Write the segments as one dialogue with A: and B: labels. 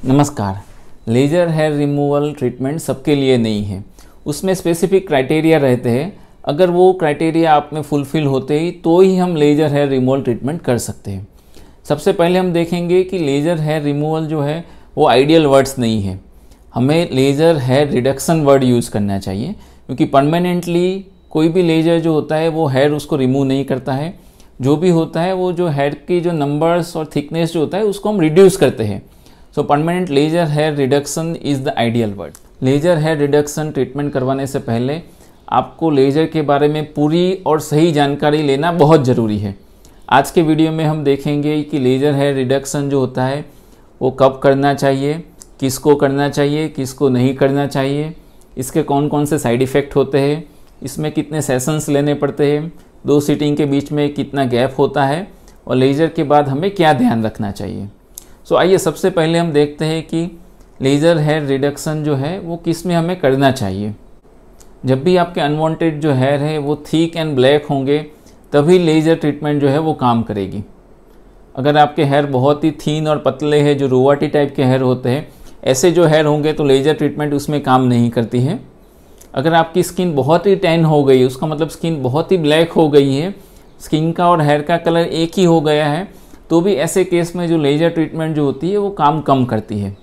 A: नमस्कार। Laser hair removal treatment सबके लिए नहीं है, उसमें स्पेसिफिक क्राइटेरिया रहते हैं। अगर वो क्राइटेरिया आप में फुलफ़िल होते ही तो ही हम लेज़र हेयर रिमूवल ट्रीटमेंट कर सकते हैं। सबसे पहले हम देखेंगे कि लेज़र हेयर रिमूवल जो है वो आइडियल वर्ड्स नहीं है, हमें laser hair reduction word use करना चाहिए, क्योंकि परमानेंटली कोई भी लेज़र जो होता है वो हेयर उसको रिमूव नहीं करता है। जो भी होता है वो जो हेयर की जो नंबर्स और थिकनेस जो होता है उसको हम रिड्यूस करते हैं। So permanent laser hair reduction is the ideal word. Laser hair reduction treatment करवाने से पहले आपको लेज़र के बारे में पूरी और सही जानकारी लेना बहुत ज़रूरी है। आज के वीडियो में हम देखेंगे कि लेज़र हेयर रिडक्शन जो होता है वो कब करना चाहिए, किसको करना चाहिए, किसको नहीं करना चाहिए, इसके कौन कौन से साइड इफ़ेक्ट होते हैं, इसमें कितने सेशंस लेने पड़ते हैं, 2 सीटिंग के बीच में कितना गैप होता है और लेज़र के बाद हमें क्या ध्यान रखना चाहिए। सो आइए सबसे पहले हम देखते हैं कि लेज़र हेयर रिडक्शन जो है वो किस में हमें करना चाहिए। जब भी आपके अनवांटेड जो हेयर है वो थिक एंड ब्लैक होंगे तभी लेज़र ट्रीटमेंट जो है वो काम करेगी। अगर आपके हेयर बहुत ही थीन और पतले हैं, जो रोवाटी टाइप के हेयर होते हैं, ऐसे जो हेयर होंगे तो लेज़र ट्रीटमेंट उसमें काम नहीं करती है। अगर आपकी स्किन बहुत ही टैन हो गई, उसका मतलब स्किन बहुत ही ब्लैक हो गई है, स्किन का और हेयर का कलर एक ही हो गया है, तो भी ऐसे केस में जो लेज़र ट्रीटमेंट जो होती है वो काम कम करती है।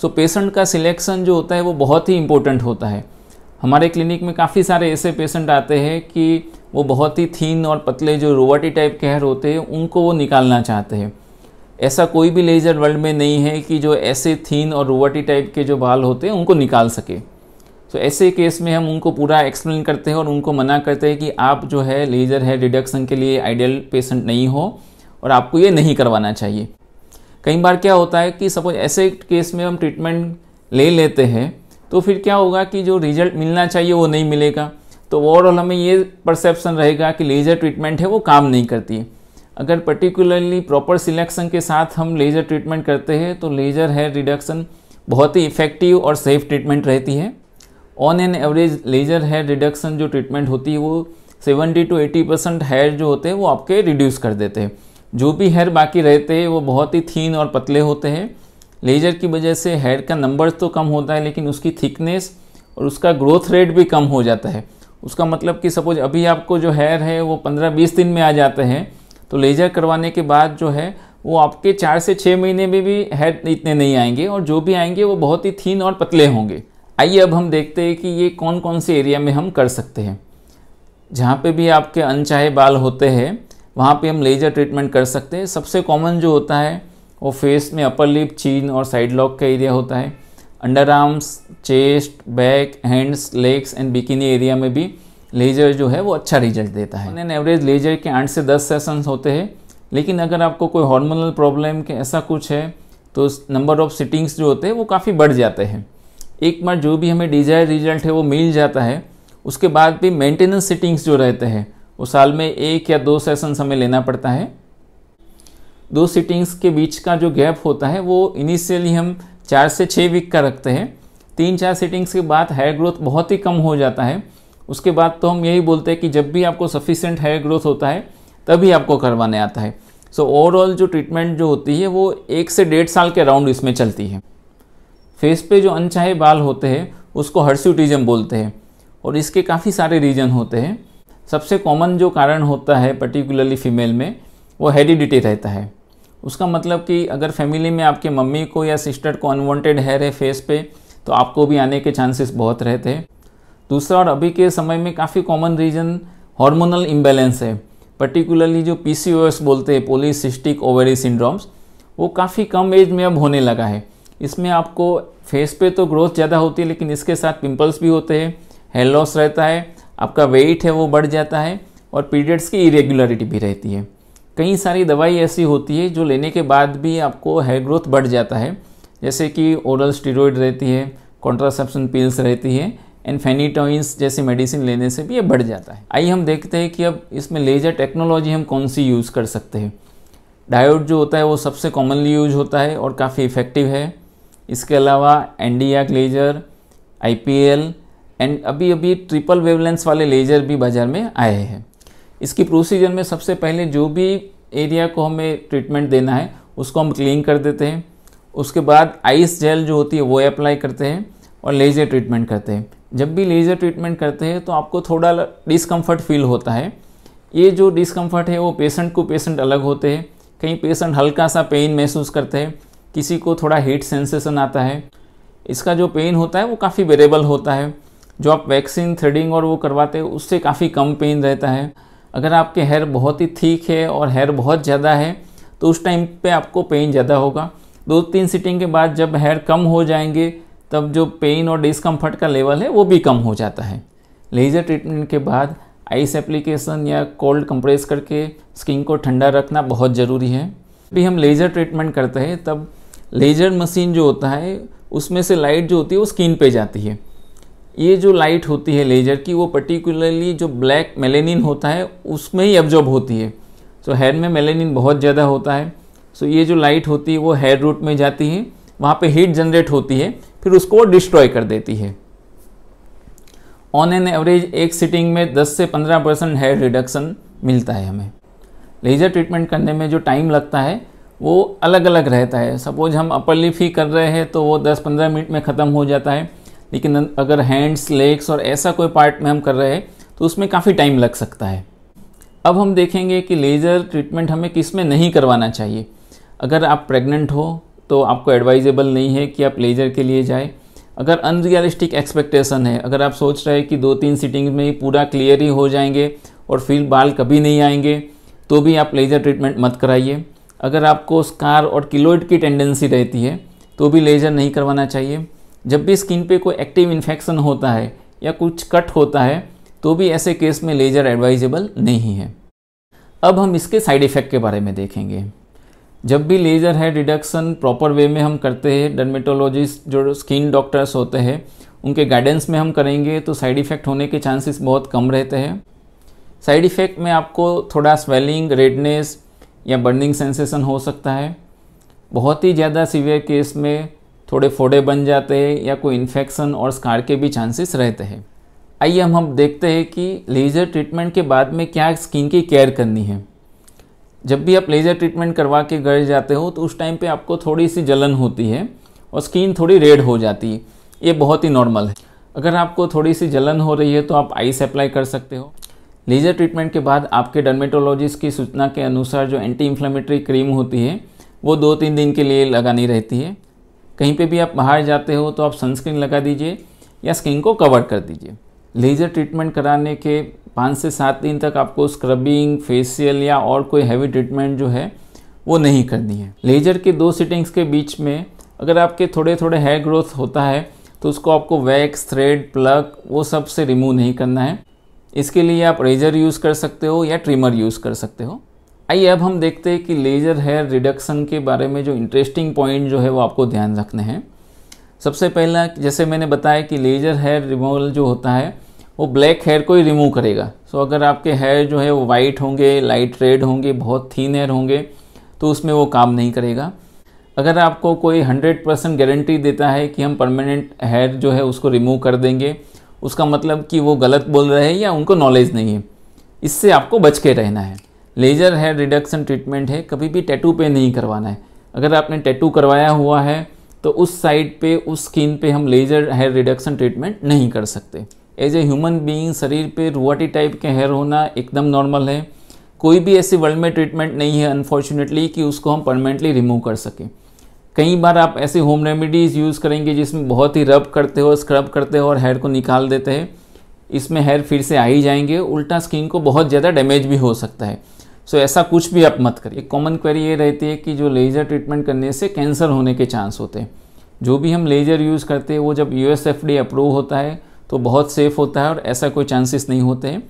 A: सो पेशेंट का सिलेक्शन जो होता है वो बहुत ही इम्पोर्टेंट होता है। हमारे क्लिनिक में काफ़ी सारे ऐसे पेशेंट आते हैं कि वो बहुत ही थीन और पतले जो रोवाटी टाइप के हेयर होते हैं उनको वो निकालना चाहते हैं। ऐसा कोई भी लेज़र वर्ल्ड में नहीं है कि जो ऐसे थीन और रोवाटी टाइप के जो बाल होते हैं उनको निकाल सके। सो ऐसे केस में हम उनको पूरा एक्सप्लेन करते हैं और उनको मना करते हैं कि आप जो है लेज़र हेयर रिडक्शन के लिए आइडियल पेशेंट नहीं हो और आपको ये नहीं करवाना चाहिए। कई बार क्या होता है कि सपोज ऐसे केस में हम ट्रीटमेंट ले लेते हैं तो फिर क्या होगा कि जो रिजल्ट मिलना चाहिए वो नहीं मिलेगा, तो ओवरऑल हमें ये परसेप्शन रहेगा कि लेज़र ट्रीटमेंट है वो काम नहीं करती है। अगर पर्टिकुलरली प्रॉपर सिलेक्शन के साथ हम लेज़र ट्रीटमेंट करते हैं तो लेज़र हेयर रिडक्शन बहुत ही इफ़ेक्टिव और सेफ ट्रीटमेंट रहती है। On an average laser hair reduction जो ट्रीटमेंट होती है वो 70 to 80% हेयर जो होते हैं वो आपके रिड्यूस कर देते हैं। जो भी हेयर बाकी रहते हैं वो बहुत ही थीन और पतले होते हैं। लेज़र की वजह से हेयर का नंबर तो कम होता है लेकिन उसकी थिकनेस और उसका ग्रोथ रेट भी कम हो जाता है। उसका मतलब कि सपोज अभी आपको जो हेयर है वो 15-20 दिन में आ जाते हैं, तो लेज़र करवाने के बाद जो है वो आपके 4 से 6 महीने में भी हेयर इतने नहीं आएंगे और जो भी आएंगे वो बहुत ही थीन और पतले होंगे। आइए अब हम देखते हैं कि ये कौन कौन से एरिया में हम कर सकते हैं। जहाँ पे भी आपके अनचाहे बाल होते हैं वहाँ पे हम लेज़र ट्रीटमेंट कर सकते हैं। सबसे कॉमन जो होता है वो फेस में अपर लिप, चीन और साइड लॉक का एरिया होता है। Under arms, chest, back, hands, legs and bikini area में भी लेज़र जो है वो अच्छा रिजल्ट देता है। ऑन एवरेज लेज़र के 8 से 10 सेशंस होते हैं, लेकिन अगर आपको कोई हार्मोनल प्रॉब्लम के ऐसा कुछ है तो नंबर ऑफ सिटिंग्स जो होते हैं वो काफ़ी बढ़ जाते हैं। एक बार जो भी हमें डिज़ायर रिजल्ट है वो मिल जाता है, उसके बाद भी मेंटेनेंस सिटिंग्स जो रहते हैं वो साल में 1 या 2 सेशंस हमें लेना पड़ता है। 2 सिटिंग्स के बीच का जो गैप होता है वो इनिशियली हम 4 से 6 वीक का रखते हैं। 3-4 सिटिंग्स के बाद हेयर ग्रोथ बहुत ही कम हो जाता है। उसके बाद तो हम यही बोलते हैं कि जब भी आपको सफिशिएंट हेयर ग्रोथ होता है तभी आपको करवाने आता है। सो ओवरऑल जो ट्रीटमेंट जो होती है वो 1 से 1.5 साल के अराउंड इसमें चलती है। फेस पे जो अनचाहे बाल होते हैं उसको हर्सूटिज्म बोलते हैं और इसके काफ़ी सारे रीजन होते हैं। सबसे कॉमन जो कारण होता है पर्टिकुलरली फीमेल में वो हेरिडिटी रहता है। उसका मतलब कि अगर फैमिली में आपके मम्मी को या सिस्टर को अनवांटेड हेयर है फेस पे तो आपको भी आने के चांसेस बहुत रहते हैं। दूसरा और अभी के समय में काफ़ी कॉमन रीजन हार्मोनल इम्बैलेंस है। पर्टिकुलरली जो PCOS बोलते हैं, पॉलीसिस्टिक ओवरी सिंड्रोम्स, वो काफ़ी कम एज में अब होने लगा है। इसमें आपको फेस पे तो ग्रोथ ज़्यादा होती है लेकिन इसके साथ पिंपल्स भी होते हैं, हेयर लॉस रहता है, आपका वेट है वो बढ़ जाता है और पीरियड्स की इरेगुलरिटी भी रहती है। कई सारी दवाई ऐसी होती है जो लेने के बाद भी आपको हेयर ग्रोथ बढ़ जाता है, जैसे कि ओरल स्टेरॉइड रहती है, कॉन्ट्रासेप्शन पिल्स रहती है एंड फेनिटोइंस जैसी मेडिसिन लेने से भी ये बढ़ जाता है। आइए हम देखते हैं कि अब इसमें लेज़र टेक्नोलॉजी हम कौन सी यूज़ कर सकते हैं। डायोड जो होता है वो सबसे कॉमनली यूज होता है और काफ़ी इफ़ेक्टिव है। इसके अलावा एंडियाक लेज़र, IPL एंड अभी ट्रिपल वेवलेंस वाले लेज़र भी बाज़ार में आए हैं। इसकी प्रोसीजर में सबसे पहले जो भी एरिया को हमें ट्रीटमेंट देना है उसको हम क्लीन कर देते हैं उसके बाद आइस जेल जो होती है वो अप्लाई करते हैं और लेज़र ट्रीटमेंट करते हैं। जब भी लेज़र ट्रीटमेंट करते हैं तो आपको थोड़ा डिस्कम्फर्ट फील होता है। ये जो डिस्कम्फर्ट है वो पेशेंट को पेशेंट अलग होते हैं। कई पेशेंट हल्का सा पेन महसूस करते हैं, किसी को थोड़ा हीट सेंसेशन आता है। इसका जो पेन होता है वो काफ़ी वेरिएबल होता है। जो आप वैक्सीन थ्रेडिंग और वो करवाते हैं उससे काफ़ी कम पेन रहता है। अगर आपके हेयर बहुत ही थिक है और हेयर बहुत ज़्यादा है तो उस टाइम पे आपको पेन ज़्यादा होगा। 2-3 सीटिंग के बाद जब हेयर कम हो जाएंगे तब जो पेन और डिस्कम्फर्ट का लेवल है वो भी कम हो जाता है। लेज़र ट्रीटमेंट के बाद आइस एप्लीकेशन या कोल्ड कंप्रेस करके स्किन को ठंडा रखना बहुत ज़रूरी है। भी हम लेज़र ट्रीटमेंट करते हैं तब लेज़र मशीन जो होता है उसमें से लाइट जो होती है वो स्किन पे जाती है। ये जो लाइट होती है लेज़र की वो पर्टिकुलरली जो ब्लैक मेलेनिन होता है उसमें ही एब्जॉर्ब होती है। सो हेयर में मेलेनिन बहुत ज़्यादा होता है। सो ये जो लाइट होती है वो हेयर रूट में जाती है, वहाँ पे हीट जनरेट होती है, फिर उसको डिस्ट्रॉय कर देती है। ऑन एन एवरेज एक सिटिंग में 10 से 15% हेयर रिडक्शन मिलता है हमें। लेज़र ट्रीटमेंट करने में जो टाइम लगता है वो अलग अलग रहता है। सपोज हम अपर लिप ही कर रहे हैं तो वो 10-15 मिनट में ख़त्म हो जाता है, लेकिन अगर हैंड्स, लेग्स और ऐसा कोई पार्ट में हम कर रहे हैं तो उसमें काफ़ी टाइम लग सकता है। अब हम देखेंगे कि लेज़र ट्रीटमेंट हमें किस में नहीं करवाना चाहिए। अगर आप प्रेग्नेंट हो तो आपको एडवाइजेबल नहीं है कि आप लेज़र के लिए जाए। अगर अनरियलिस्टिक एक्सपेक्टेशन है, अगर आप सोच रहे हैं कि 2-3 सीटिंग में ही पूरा क्लियर ही हो जाएंगे और फिर बाल कभी नहीं आएंगे, तो भी आप लेज़र ट्रीटमेंट मत कराइए। अगर आपको स्कार और किलोइड की टेंडेंसी रहती है तो भी लेज़र नहीं करवाना चाहिए। जब भी स्किन पे कोई एक्टिव इन्फेक्शन होता है या कुछ कट होता है तो भी ऐसे केस में लेज़र एडवाइजेबल नहीं है। अब हम इसके साइड इफ़ेक्ट के बारे में देखेंगे। जब भी laser hair reduction proper way में हम करते हैं, डर्मेटोलॉजिस्ट जो स्किन डॉक्टर्स होते हैं उनके गाइडेंस में हम करेंगे तो साइड इफ़ेक्ट होने के चांसेस बहुत कम रहते हैं। साइड इफ़ेक्ट में आपको थोड़ा स्वेलिंग, रेडनेस या बर्निंग सेंसेशन हो सकता है। बहुत ही ज़्यादा सीवियर केस में थोड़े फोड़े बन जाते हैं या कोई इन्फेक्शन और स्कार के भी चांसेस रहते हैं। आइए हम देखते हैं कि लेज़र ट्रीटमेंट के बाद में क्या स्किन की केयर करनी है। जब भी आप लेज़र ट्रीटमेंट करवा के घर जाते हो तो उस टाइम पे आपको थोड़ी सी जलन होती है और स्किन थोड़ी रेड हो जाती है। ये बहुत ही नॉर्मल है। अगर आपको थोड़ी सी जलन हो रही है तो आप आइस अप्लाई कर सकते हो। लेज़र ट्रीटमेंट के बाद आपके डर्मेटोलॉजिस्ट की सूचना के अनुसार जो एंटी इन्फ्लेमेटरी क्रीम होती है वो 2-3 दिन के लिए लगानी रहती है। कहीं पे भी आप बाहर जाते हो तो आप सनस्क्रीन लगा दीजिए या स्किन को कवर कर दीजिए। लेज़र ट्रीटमेंट कराने के 5 से 7 दिन तक आपको स्क्रबिंग, फेशियल या और कोई हैवी ट्रीटमेंट जो है वो नहीं करनी है। लेज़र के 2 सिटिंग्स के बीच में अगर आपके थोड़े थोड़े हेयर ग्रोथ होता है तो उसको आपको वैक्स, थ्रेड, प्लग वो सब से रिमूव नहीं करना है। इसके लिए आप रेजर यूज़ कर सकते हो या ट्रिमर यूज़ कर सकते हो। आइए अब हम देखते हैं कि लेज़र हेयर रिडक्शन के बारे में जो इंटरेस्टिंग पॉइंट जो है वो आपको ध्यान रखने हैं। सबसे पहला, जैसे मैंने बताया कि लेज़र हेयर रिमूवल जो होता है वो ब्लैक हेयर को ही रिमूव करेगा। सो अगर आपके हेयर जो है वो वाइट होंगे, लाइट रेड होंगे, बहुत थीन हेयर होंगे तो उसमें वो काम नहीं करेगा। अगर आपको कोई 100% गारंटी देता है कि हम परमानेंट हेयर जो है उसको रिमूव कर देंगे, उसका मतलब कि वो गलत बोल रहे हैं या उनको नॉलेज नहीं है। इससे आपको बच के रहना है। लेज़र हेयर रिडक्शन ट्रीटमेंट है, कभी भी टैटू पे नहीं करवाना है। अगर आपने टैटू करवाया हुआ है तो उस साइड पे, उस स्किन पे हम लेज़र हेयर रिडक्शन ट्रीटमेंट नहीं कर सकते। एज ए ह्यूमन बीइंग शरीर पे रुआटी टाइप के हेयर होना एकदम नॉर्मल है। कोई भी ऐसी वर्ल्ड में ट्रीटमेंट नहीं है अनफॉर्चुनेटली कि उसको हम परमानेंटली रिमूव कर सकें। कई बार आप ऐसी होम रेमेडीज़ यूज़ करेंगे जिसमें बहुत ही रब करते हो, स्क्रब करते हो और हेयर को निकाल देते हैं। इसमें हेयर फिर से आ ही जाएंगे, उल्टा स्किन को बहुत ज़्यादा डैमेज भी हो सकता है। सो ऐसा कुछ भी आप मत करिए। एक कॉमन क्वेरी ये रहती है कि जो लेज़र ट्रीटमेंट करने से कैंसर होने के चांस होते हैं। जो भी हम लेज़र यूज़ करते हैं वो जब USFDA अप्रूव होता है तो बहुत सेफ़ होता है और ऐसा कोई चांसेस नहीं होते हैं।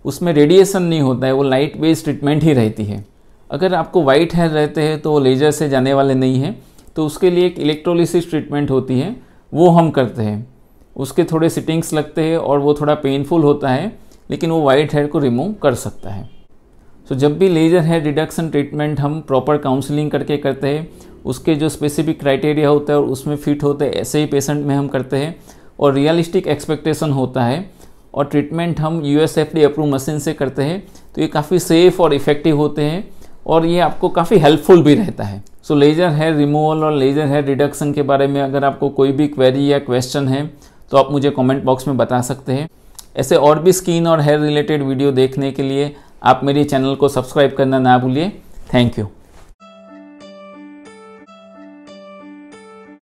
A: उसमें रेडिएशन नहीं होता है, वो लाइट बेस्ड ट्रीटमेंट ही रहती है। अगर आपको वाइट हेयर रहते हैं तो वो लेज़र से जाने वाले नहीं हैं, तो उसके लिए एक इलेक्ट्रोलिसिस ट्रीटमेंट होती है, वो हम करते हैं। उसके थोड़े सिटिंग्स लगते हैं और वो थोड़ा पेनफुल होता है, लेकिन वो वाइट हेयर को रिमूव कर सकता है। सो जब भी लेज़र हेयर रिडक्शन ट्रीटमेंट हम प्रॉपर काउंसलिंग करके करते हैं, उसके जो स्पेसिफिक क्राइटेरिया होता है और उसमें फिट होते हैं ऐसे ही पेशेंट में हम करते हैं और रियलिस्टिक एक्सपेक्टेशन होता है और ट्रीटमेंट हम USFDA अप्रूव मशीन से करते हैं, तो ये काफ़ी सेफ़ और इफ़ेक्टिव होते हैं और ये आपको काफ़ी हेल्पफुल भी रहता है। सो लेज़र हेयर रिमूवल और लेज़र हेयर रिडक्शन के बारे में अगर आपको कोई भी क्वेरी या क्वेश्चन है तो आप मुझे कमेंट बॉक्स में बता सकते हैं। ऐसे और भी स्किन और हेयर रिलेटेड वीडियो देखने के लिए आप मेरे चैनल को सब्सक्राइब करना ना भूलिए। Thank you.